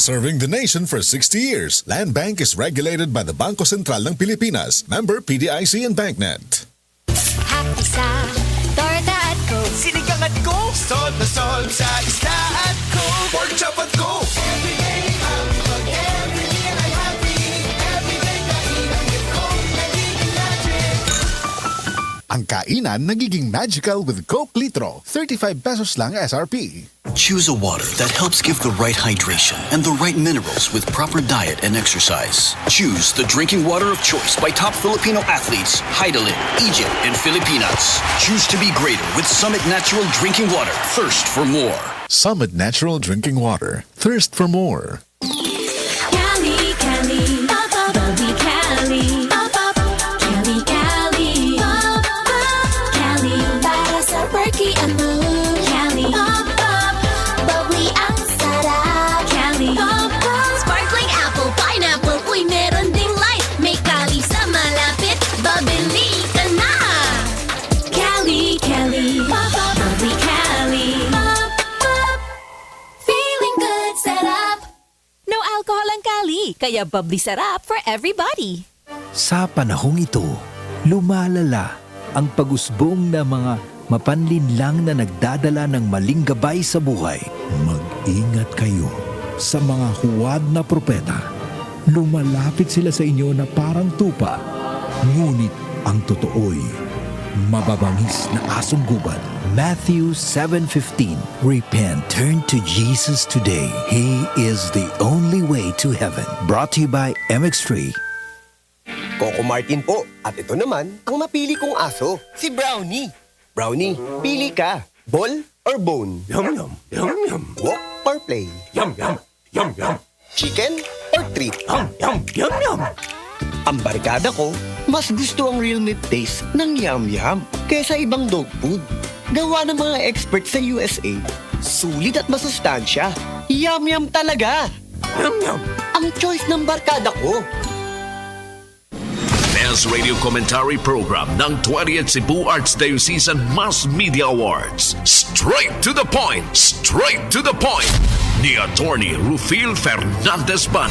Serving the nation for 60 years, Land Bank is regulated by the Bangko Sentral ng Pilipinas. Member PDIC and BancNet. Happy sa torta at Coke. Sinigang at Coke, sol na sol sa isda at Coke, pork chop at Coke. Everyday hambag, every meal ay happy. Everyday kainan with Coke, nagiging magic. Ang kainan nagiging magical with Coke Litro. 35 pesos lang SRP. Choose a water that helps give the right hydration and the right minerals with proper diet and exercise. Choose the drinking water of choice by top Filipino athletes Heidelin, Egypt, and Filipinas. Choose to be greater with Summit Natural Drinking Water. Thirst for more. Summit Natural Drinking Water. Thirst for more. Cali, Cali, pop, pop, bubbly Cali, pop, pop, Cali, Cali, pop, pop, Cali, para sa perky and mood, Cali, pop, pop, bubbly ang sarap, Cali, pop, pop, sparkling apple, pineapple, uy, meron ding light, may Cali sa malapit, babili ka na, Cali, Cali, pop, pop, bubbly Cali, pop, pop, feeling good, sarap. No alcohol ang Cali, kaya bubbly sarap for everybody. Sa panahong ito, lumalala ang pag-usbong na mga mapanlinlang na nagdadala ng maling gabay sa buhay. Mag-ingat kayo sa mga huwad na propeta. Lumalapit sila sa inyo na parang tupa, ngunit ang totoo'y mababangis na asong gubad. Matthew 7:15. Repent, turn to Jesus today. He is the only way to heaven. Brought to you by MX3. Coco Martin po. At ito naman, ang napili kong aso, si Brownie. Brownie, pili ka. Ball or bone? Yum yum, yum yum, Walk or play? yum yum, yum yum, Chicken or treat? yum yum, yum yum. Ang barkada ko, mas gusto ang real meat taste ng yum-yum kaysa ibang dog food. Gawa ng mga experts sa USA. Sulit at masustansya. Yum-yum talaga. Yum yum. Ang choice ng barkada ko. Best Radio Commentary Program ng 20th Cebu Arts Diocesan Mass Media Awards. Straight to the point! Straight to the point! Ni Attorney Rufil Fernandez Bani.